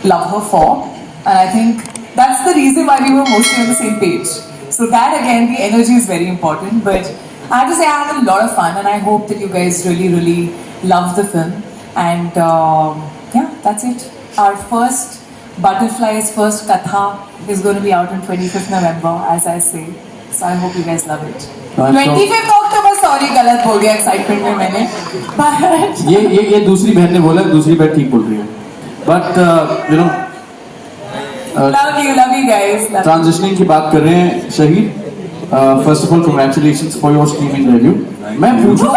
love her for. And I think that's the reason why we were mostly on the same page. So that again, the energy is very important. But I have to say, I had a lot of fun, and I hope that you guys really, really love the film. And yeah, that's it. Our first Butterflies, first Katha is going to be out on 25th November, as I say. So I hope you guys love it. 25th October, sorry, गलत बोल दिया excitement में मैंने. But ये दूसरी बहन ने बोला, दूसरी बहन ठीक बोल रही है. But you know, love you guys. Love transitioning की बात कर रहे हैं शहीद. First of all, congratulations for your streaming debut. मैं पूछूं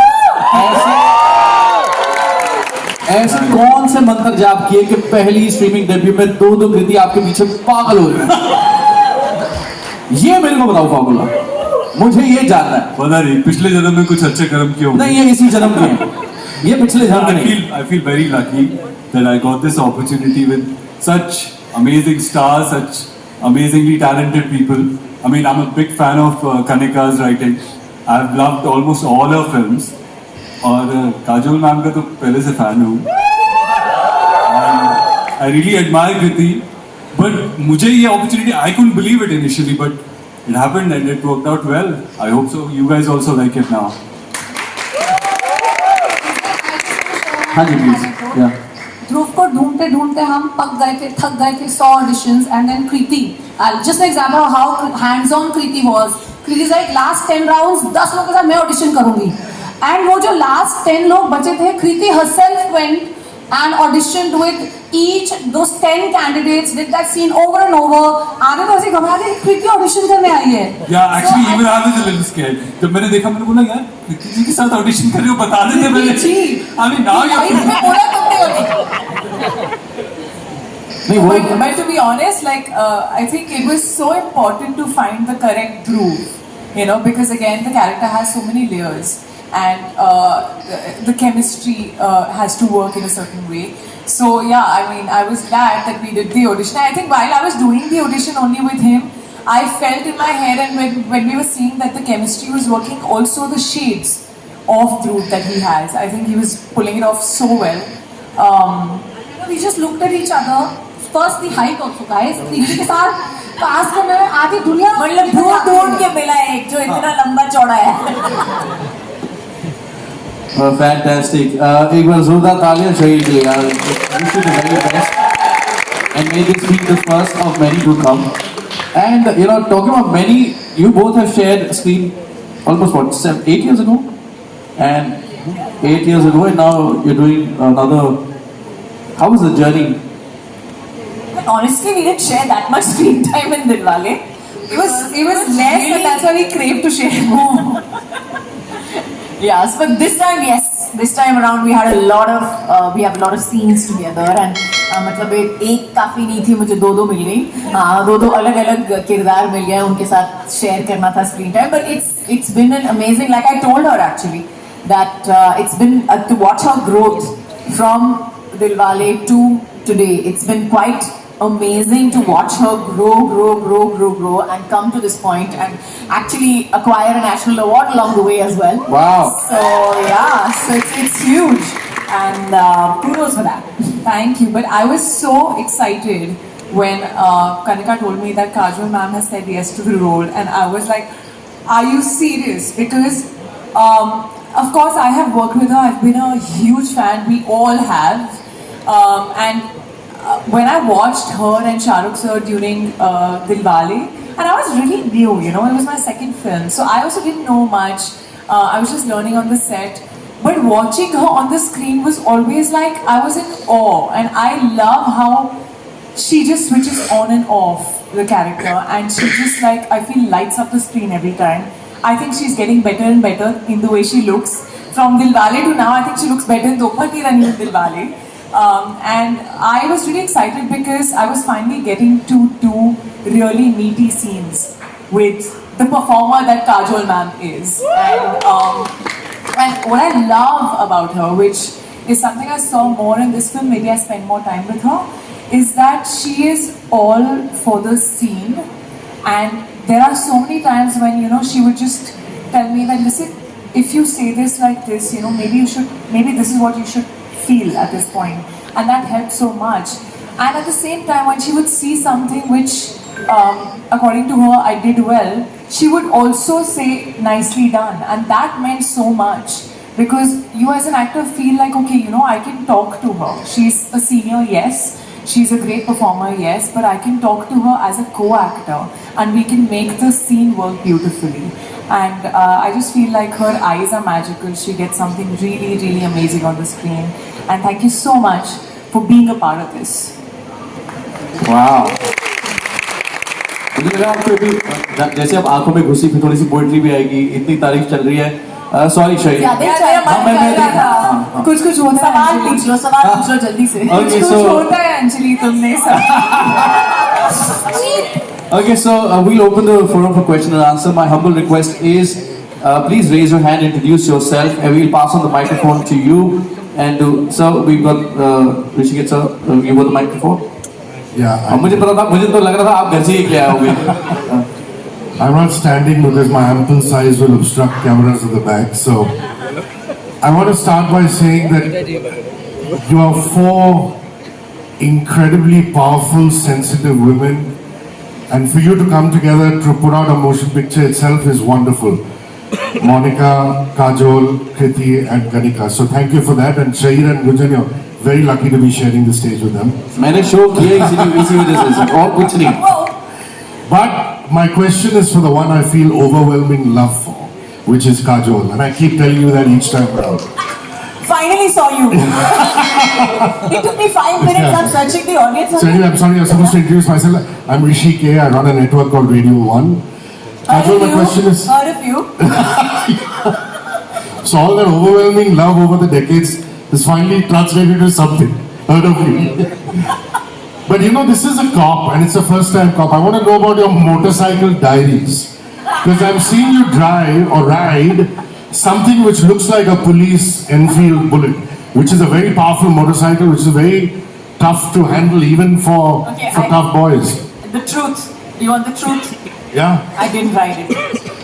ऐसे कौन से मंत्र जाप किए कि पहली स्ट्रीमिंग डेब्यू में दो कृति आपके पीछे पागल हो रहे हैं? ये मेरे को बताओ फॉर्मूला, मुझे ये जानना है. पता नहीं पिछले जन्म में कुछ अच्छे कर्म किए होंगे. नहीं, ये इसी जन्म के हैं, ये पिछले जन्म के नहीं. I feel very lucky that I got this opportunity with such amazing stars, such amazingly talented people. I mean, I'm a big fan of Kanika's writing. I've loved almost all her films. और Kajol ma'am का तो पहले से fan हूँ. I really admire Kriti, but मुझे ये opportunity, I couldn't believe it initially, but it happened and it worked out well. I hope so. You guys also like it now. हाँ जी please. Yeah. ध्रुव को ढूंढते ढूंढते हम पक गए थे, थक गए थे. 100 auditions and then Kriti. Just an example of how hands-on Kriti was. Kriti's like last 10 rounds 10 लोगों के साथ मैं audition करूँगी. And वो जो last 10 लोग बचे थे, Kriti herself went and auditioned with each those 10 candidates, did that scene over and over. आगे तो ऐसे घबरा गए, Kriti audition करने आई है. Yeah, actually so, even I was a little scared. जब मैंने देखा मैंने बोला यार कृति जी के साथ audition कर रहे हो, बता देते पहले. I mean now you. मैं बोला करते हो. But to be honest, like I think it was so important to find the correct groove, you know, because again the character has so many layers. And the chemistry has to work in a certain way. So yeah, I mean, I was glad that we did the audition. I think while I was doing the audition only with him, I felt in my head, and when we were seeing that the chemistry was working, also the shades of Dhruv that he has. I think he was pulling it off so well. We just looked at each other. First the height also, guys. Kriti के साथ पास करने में आधी दुनिया मतलब ढूंढ के मिला एक जो इतना लंबा चौड़ा है. Fantastic. एक बार जोरदार तालियां शहीद के लिए यार. Wish you the very best. And may this be the first of many to come. And you know, talking about many, you both have shared screen almost what 8 years ago, and 8 years ago, and now you're doing another. How was the journey? But honestly, we didn't share that much screen time in Dilwale. It was less, and that's why we craved to share more. Yes, but this time, yes, this time around we had a lot of we have a lot of scenes together, and मतलब एक काफी नहीं थी, मुझे दो मिल गई. दो अलग किरदार मिल गए, उनके साथ शेयर करना था screen time. But it's been an amazing, like I told her actually, that it's been to watch her growth from Dilwale to today. It's been quite amazing to watch her grow and come to this point and actually acquire a national award along the way as well. Wow. So yeah, so it's huge, and kudos for that. Thank you. But I was so excited when Kanika told me that Kajol ma'am has said yes to the role, and I was like, are you serious? Because of course I have worked with her. I've been a huge fan. We all have, and when I watched her and Shah Rukh sir during Dilwale, and I was really new, you know, it was my second film, so I also didn't know much. I was just learning on the set, but watching her on the screen was always like I was in awe, and I love how she just switches on and off the character, and she just like, I feel, lights up the screen every time. I think she's getting better and better in the way she looks. From Dilwale to now, I think she looks better in Dokmati than in Dilwale. And I was really excited because I was finally getting to do really meaty scenes with the performer that Kajol ma'am is. And what I love about her, which is something I saw more in this film, maybe I spent more time with her, is that she is all for the scene. And there are so many times when, you know, she would just tell me that, listen, if you say this like this, you know, maybe this is what you should feel at this point, and that helped so much. And at the same time, when she would see something which, according to her, I did well, she would also say, nicely done. And that meant so much. Because you as an actor feel like, okay, you know, I can talk to her. She's a senior, yes. She's a great performer, yes. But I can talk to her as a co-actor. And we can make the scene work beautifully. And I just feel like her eyes are magical. She gets something really, really amazing on the screen. And thank you so much for being a part of this. Wow. मुझे लगा आपको भी जैसे आप आंखों में घुसी फिर थोड़ी सी पोइट्री भी आएगी इतनी तारीफ चल रही है सॉरी शहीद कुछ कुछ होता है सवाल पूछ लो जल्दी से कुछ होता है अंजलि तुमने Okay, so we'll open the forum for question and answer. My humble request is, please raise your hand, introduce yourself, and we'll pass on the microphone to you. And sir, we've got Rishikesh sir, you got the microphone. Yeah. मुझे पता था, मुझे तो लग रहा था आप घर से ही ले आए होंगे. I'm not standing because my ample size will obstruct cameras at the back. So I want to start by saying that you are four incredibly powerful, sensitive women. And for you to come together to put out a motion picture itself is wonderful. Monica, Kajol, Kriti and Kanika. So thank you for that. And Shahir and Gunjan, you're very lucky to be sharing the stage with them. मैंने show किया इसी वजह से और कुछ नहीं. But my question is for the one I feel overwhelming love for, which is Kajol. And I keep telling you that each time around. Finally saw you. It took me 5 minutes. Yeah. I'm searching the audience. So anyway, I'm sorry, I'm supposed to introduce myself. I'm Rishi K. I run a network called Radio 1. Kajol, my question is... Heard of you. So all that overwhelming love over the decades is finally translated to something. Heard of you. But you know, this is a cop and it's a first time cop. I want to know about your motorcycle diaries. Because I'm seeing you drive or ride something which looks like a police Enfield Bullet, which is a very powerful motorcycle, which is very tough to handle even for tough boys. The truth. You want the truth? Yeah. I didn't ride it.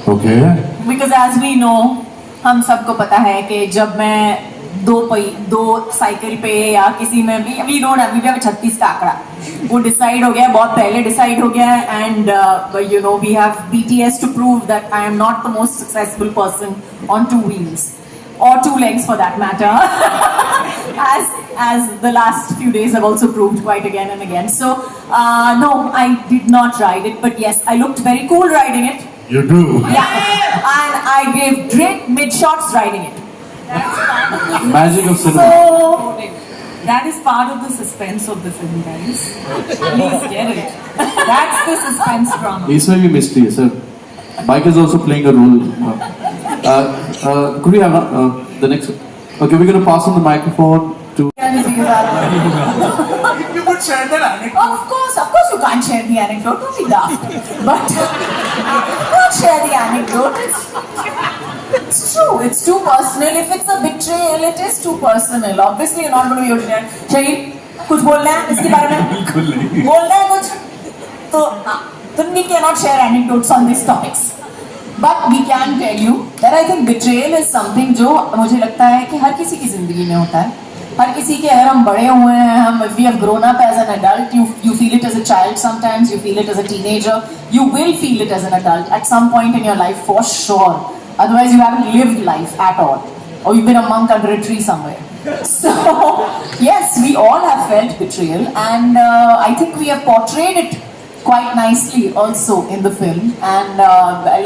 Okay. Because as we know, हम सबको पता है कि जब मैं दो cycle पे या किसी में भी वी डोंट हैव 36 का आंकड़ा वो डिसाइड हो गया बहुत पहले डिसाइड हो गया and you know we have BTS to prove that I am not the most successful person on 2 wheels or 2 legs for that matter as the last few days have also proved quite again and again. So no, I did not ride it, but yes, I looked very cool riding it. You do? Yeah, and I gave great mid shots riding it. Magic of cinema. So that is part of the suspense of the film, guys. Please get it. That's the suspense drama. इसमें भी mystery है sir. Mike is also playing a role. Could we have the next? Okay, we're going to pass on the microphone to. If you could share that anecdote. Of course you can't share the anecdote. Don't be daft. But don't share the anecdote. It's true. It's too personal. If it's a betrayal, it is too personal. Obviously, you're not going to be able to share. Shahid, कुछ बोलना है इसके बारे में? बिल्कुल नहीं. बोलना है कुछ? तो we cannot share anecdotes on these topics. But we can tell you that I think betrayal is something जो मुझे लगता है कि हर किसी की जिंदगी में होता है. हर किसी के अगर हम बड़े हुए हैं हम if we have grown up as an adult you feel it as a child sometimes you feel it as a teenager you will feel it as an adult at some point in your life for sure otherwise you haven't lived life at all or you've been a monk under a tree somewhere so yes we all have felt betrayal and I think we have portrayed it quite nicely also in the film and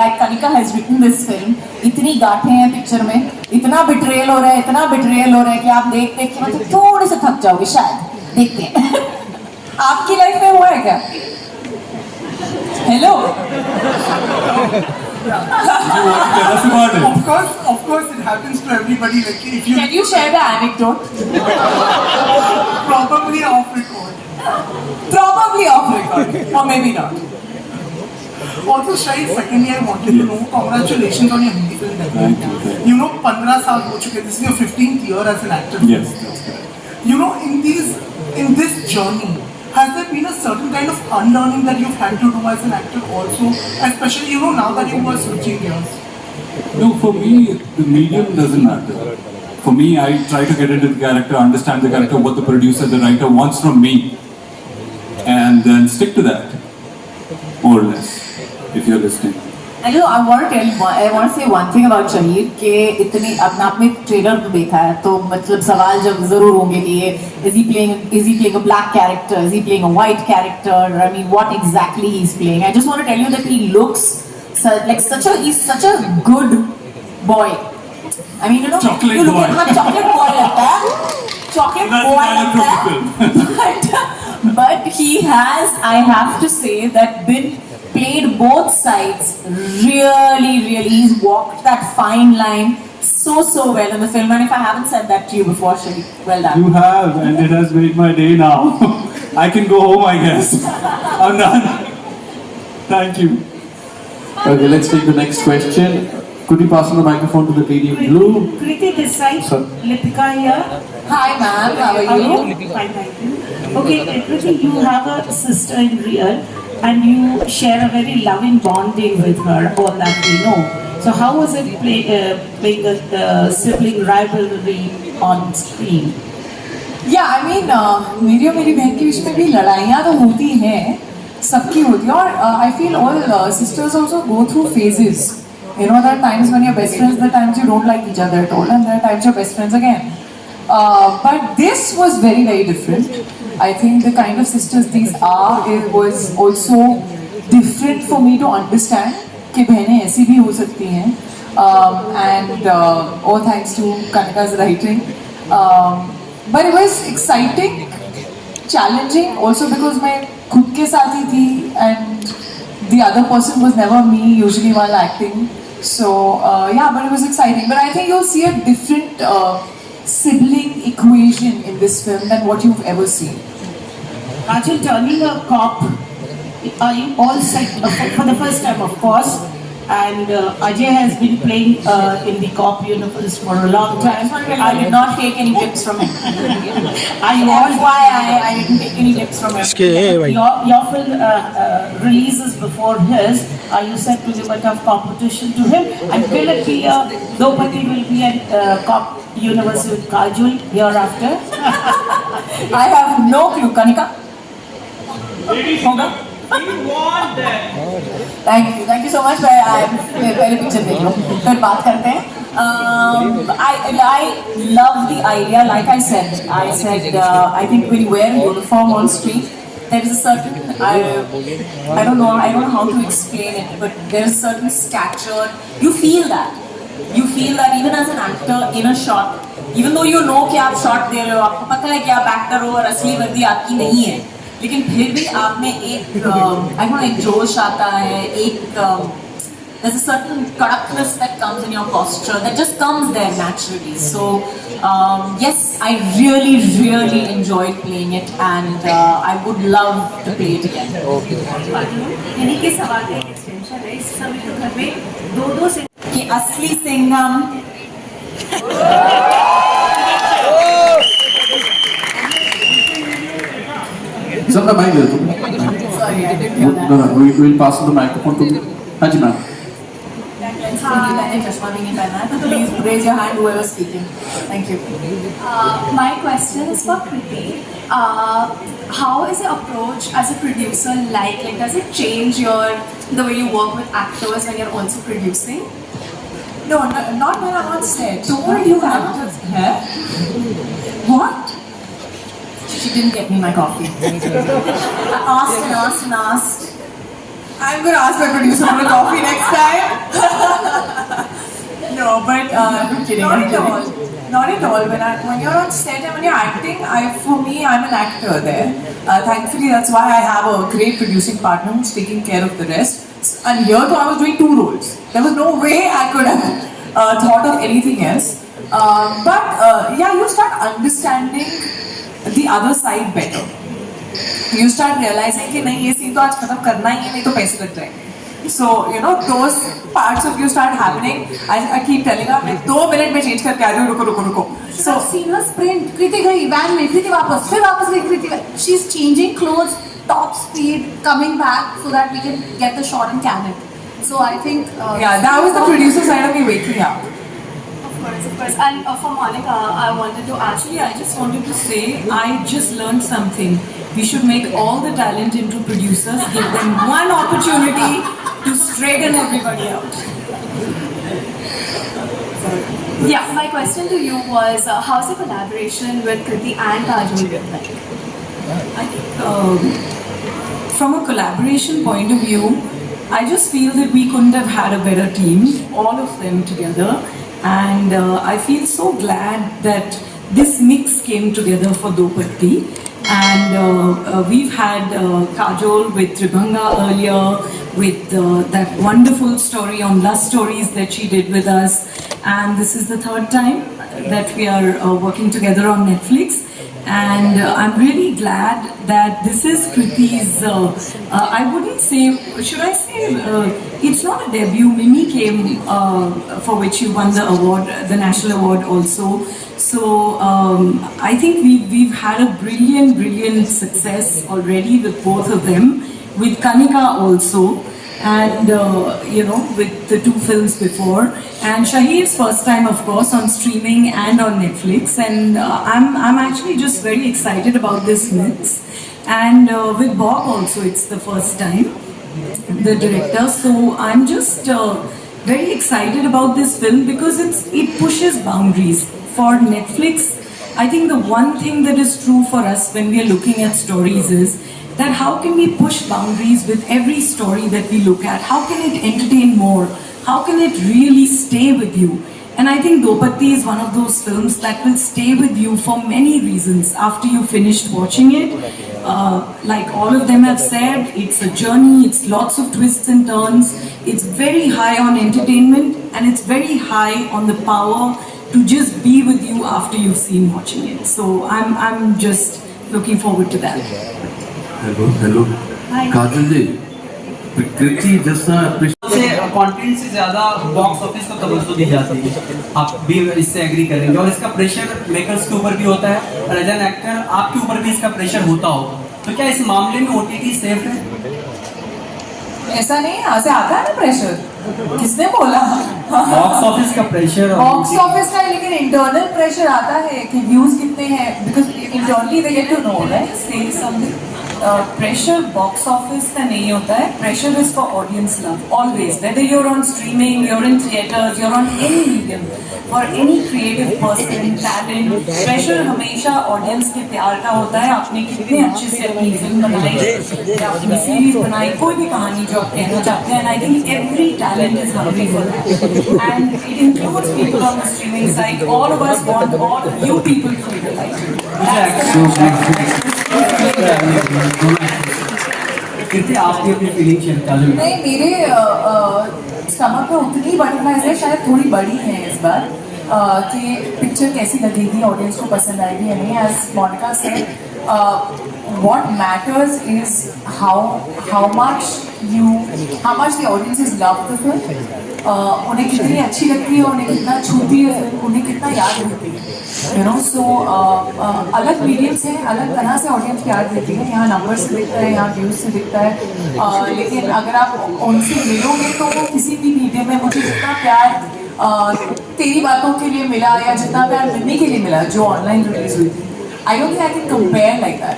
like Kanika has written this film इतनी गांठें हैं picture में इतना betrayal हो रहा है कि आप देख के मतलब थोड़े से थक जाओगे शायद देखते हैं आपकी लाइफ में हुआ है क्या hello Tell us about it. Of course, it happens to everybody. Like if you can you share the anecdote probably off record. Probably off record or maybe not. Also, Shahid, secondly, I wanted to know, congratulations on your Hindi film debut. You know, 15 साल हो चुके. This is your 15th year as an actor. Yes, that's correct. You know, in this journey, has there been a certain kind of unlearning that you've had to do as an actor also, especially you know now that you were switching gears? No, for me, the medium doesn't matter. For me, I try to get into the character, understand the character, what the producer, the writer wants from me. and then stick to that, more or less, if you're listening. And you know, I want to say one thing about Shahid कि इतनी अपने आपने trailer तो देखा है तो मतलब सवाल जब जरूर होंगे कि ये is he playing a black character, is he playing a white character, I mean what exactly he's playing. I just want to tell you that he looks he's such a good boy. I mean, you know, Chocolate you look boy. at chocolate boy लगता है, chocolate That's boy kind of लगता है, but he has, I have to say that been played both sides really. He's walked that fine line so well in the film, and if I haven't said that to you before, Shri, well done. You have, and it has made my day now. I can go home, I guess. I'm done. Thank you. Okay, let's take the next question. Could you pass on the microphone to the lady in blue? Kriti this side, Sir. Lipika here. Hi ma'am, how are you? Fine, thank you. Okay, Kriti, you have a sister in real and you share a very loving bonding with her, all that we know. So how was it playing a sibling rivalry on screen? Yeah, I mean, मेरी और मेरी बहन के बीच में भी लड़ाइयाँ तो होती हैं, सबकी होती हैं और I feel all sisters also go through phases. You know, there are times when you're best friends, there are times you don't like each other at all, and there are times you're best friends again. But this was very different. I think the kind of sisters these are, it was also different for me to understand कि बहनें ऐसी भी हो सकती हैं. And all thanks to Kanika's writing. But it was exciting, challenging, also because मैं खुद के साथ ही थी and the other person was never me usually while acting. So yeah, but it was exciting. But I think you'll see a different sibling equation in this film than what you've ever seen. Kajol, turning a cop, are you all set for the first time, of course? And Ajay has been playing in the cop universe for a long time. I did not take any tips from him. Are you all? I didn't take any tips from him. Your film releases before his. Are you set to give a tough competition to him? And will it be nobody will be a cop universe with Kajol hereafter? I have no clue. Kanika? होगा? Thank you so much. पहले picture देख लो, फिर बात करते हैं. I love the idea. Like I said, I think when you wear a uniform on street, there is a certain I don't know how to explain it, but there is a certain stature. You feel that even as an actor in a shot, even though you know कि आप shot दे रहे हो, आपको पता है कि आप actor हो और असली वर्दी आपकी नहीं है, लेकिन फिर भी आप में एक जोश आता है, there's a certain correctness that comes in your posture that just comes there naturally. So yes, I really enjoyed playing it, and I would love to play it again. इन्हीं के सवाल का एक extension है. इस समय तो घर में दो से कि असली सिंघम Sir, mic दे दो. Sorry, I didn't hear that. No, we'll pass on the microphone to. हाँ जी ma'am. Please raise your hand, whoever is speaking. Thank you. My question is for Kriti. How is your approach as a producer like? Like, does it change the way you work with actors when you're also producing? No, not when I'm on set. Don't you actors? What? She didn't get me my coffee. I asked. I'm going to ask my producer for a coffee next time. No, but I'm kidding. Not at all. When you're on set and when you're acting, for me, I'm an actor there. Thankfully, that's why I have a great producing partner who's taking care of the rest. And here, though, I was doing 2 roles. There was no way I could have thought of anything else. But yeah, you start understanding the other side better. You start realizing कि नहीं ये scene तो आज खत्म करना ही है, नहीं तो पैसे लग जाएंगे. So you know those parts of you start happening. I keep telling her मैं 2 मिनट में change करके आ रही हूँ, रुको. So I've seen her sprint. Kriti गई van में, Kriti वापस, फिर वापस गई Kriti. She's changing clothes, top speed, coming back so that we can get the shot and can it. So I think yeah, that was the producer side of me waking up. Of course. And for Monica, I just wanted to say, I just learned something. We should make all the talent into producers, give them one opportunity to straighten everybody out. Yeah, my question to you was, how's the collaboration with Kriti and Kajol been like? I think from a collaboration point of view, I just feel that we couldn't have had a better team, all of them together. And I feel so glad that this mix came together for Do PATTI. And we've had Kajol with Tribhanga earlier, with that wonderful story on lust stories that she did with us. And this is the third time that we are working together on Netflix. And I'm really glad that this is Kriti's, I wouldn't say, should I say, it's not a debut. Mimi came, for which you won the award, the national award also. So I think we've had a brilliant success already with both of them, with Kanika also, and with the 2 films before, and Shahir's first time, of course, on streaming and on Netflix. And I'm actually just very excited about this mix. And with Bob also, it's the first time, the director. So I'm just very excited about this film because it pushes boundaries for Netflix. I think the one thing that is true for us when we are looking at stories is that how can we push boundaries with every story that we look at? How can it entertain more? How can it really stay with you? And I think Do PATTI is one of those films that will stay with you for many reasons after you finished watching it. Like all of them have said, it's a journey, it's lots of twists and turns, it's very high on entertainment, and it's very high on the power to just be with you after you've seen watching it. So I'm just looking forward to that. Hello Kajal ji, Kriti जैसा content से ज्यादा box office को तवज्जो दी जाती है, आप भी इससे एग्री करेंगे, और इसका प्रेशर मेकर्स के ऊपर भी होता है, और एज एन एक्टर आपके ऊपर भी इसका प्रेशर होता हो, तो क्या इस मामले में ओटीटी सेफ है? ऐसा नहीं, यहाँ से आता है ना प्रेशर, किसने बोला? बॉक्स ऑफिस का प्रेशर, बॉक्स ऑफिस का, लेकिन इंटरनल प्रेशर आता है कि व्यूज कितने हैं, because internally they get to know, right, say something. Pressure box office का नहीं होता है. Pressure is for audience love always, whether you're on streaming, you're in theatres, you're on any medium, for any creative person, talent. Pressure हमेशा audience के प्यार का होता है. आपने कितने अच्छे से अपनी फिल्म बनाई या अपनी सीरीज बनाई, कोई भी कहानी जो आप कहना चाहते हैं, I think every talent is hungry for that, and it includes people on the streaming site. All of us want all you people to realise. Kriti, आपकी अपनी फीलिंग शेयर कर लो. नहीं, मेरे स्टमक में उतनी बटरफ्लाइज है, शायद थोड़ी बड़ी है इस बार, कि पिक्चर कैसी लगेगी, ऑडियंस को पसंद आएगी या नहीं. As Monica said, what matters is how much the audiences love the film. उन्हें कितनी अच्छी लगती है, उन्हें कितना छूती है फिल्म, उन्हें कितना याद रहती है, so अलग मीडियम से अलग तरह से ऑडियंस प्यार देती है. यहाँ नंबर से दिखता है, यहाँ व्यूज से दिखता है, लेकिन अगर आप उनसे मिलोगे तो वो किसी भी मीडियम में मुझे जितना प्यार तेरी बातों के लिए मिला या जितना प्यार मिलने के लिए मिला जो ऑनलाइन रिलीज हुई थी, I don't think I can compare like that.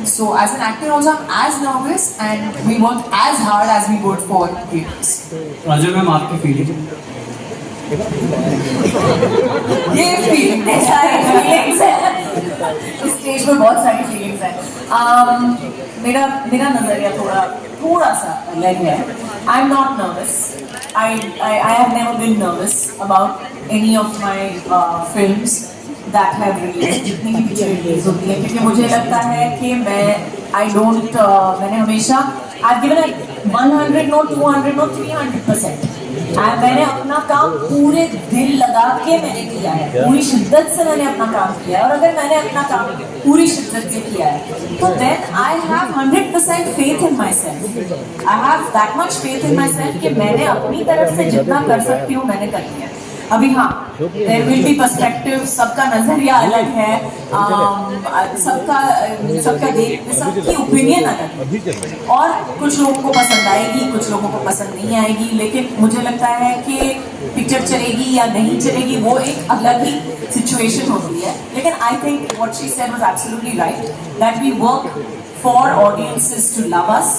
So as an actor also, I'm as nervous and we work as hard as we would for creators. Raju ma'am, आपकी फीलिंग? ये फीलिंग है, सारी feelings है, इस stage पर बहुत सारी feelings हैं. मेरा नजरिया थोड़ा सा अलग है. I'm not nervous. I have never been nervous about any of my films that have released, जितनी भी पिक्चर रिलीज होती है, क्योंकि मुझे लगता है कि मैंने हमेशा I've given it 100 no 200 no 300%. मैंने अपना काम पूरे दिल लगा के मैंने किया है, पूरी शिद्दत से मैंने अपना काम किया है, और अगर मैंने अपना काम पूरी शिद्दत से किया है तो then I have 100% faith in myself. I have that much faith in myself कि मैंने अपनी तरफ से जितना कर सकती हूँ मैंने कर लिया. अभी हाँ, there will be perspective, सबका नजरिया अलग है, सबकी ओपिनियन अलग है, और कुछ लोगों को पसंद आएगी, कुछ लोगों को पसंद नहीं आएगी, लेकिन मुझे लगता है कि पिक्चर चलेगी या नहीं चलेगी वो एक अलग ही सिचुएशन होती है. लेकिन I think what she said was absolutely right, that we work for audiences to love us,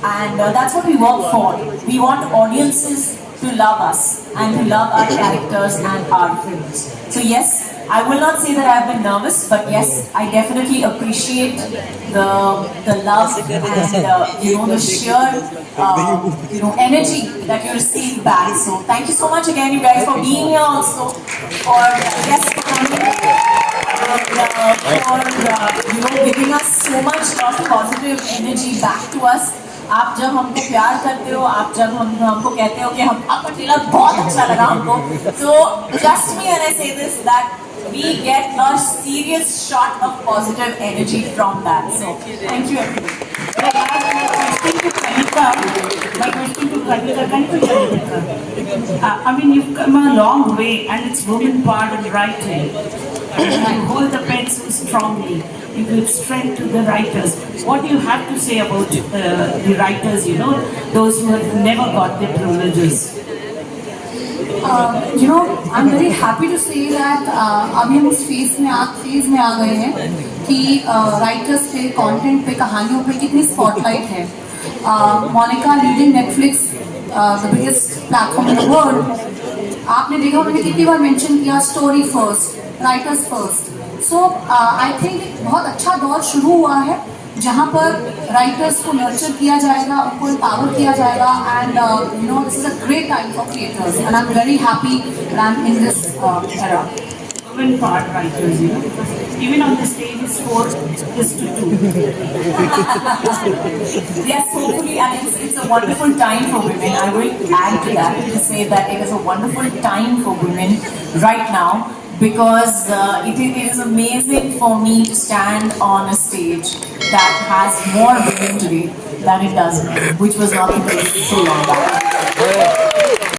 and that's what we work for. We want audiences to love us and to love our characters and our films. So yes, I will not say that I've been nervous, but yes, I definitely appreciate the love and the sheer energy that you receive back. So thank you so much again, you guys, for being here also, for for coming and for giving us so much of positive energy back to us. आप जब हमको प्यार करते हो, आप जब हमको कहते हो कि हम आपका ट्रेलर बहुत अच्छा लगा हमको, so trust me when I say this that we get a serious shot of positive energy from that. So thank you everybody. My question to Kanika. I mean, you've come a long way, and it's women part in writing. You hold the pen so strongly. You give strength to the writers. What do you have to say about the writers? Those who have never got their privileges. I'm very happy to say that अभी हम उस phase में आ गए हैं कि writers पे, content पे, कहानियों पे कितनी स्पॉटलाइट है. Monica leading Netflix, the biggest platform in the world. आपने देखा, मैंने कितनी बार मेंशन किया story first, writers first. So I think बहुत अच्छा दौर शुरू हुआ है जहाँ पर राइटर्स को नर्चर किया जाएगा, उनको एम्पावर किया जाएगा, and this is a great time for creators, and I am very happy that I am in this era. Women part writers, even on the stage is 4:2. Yes, hopefully, and it's a wonderful time for women. I will add to that to say that it is a wonderful time for women right now, because it is amazing for me to stand on a stage that has more women today than it does men, which was not the case so long back.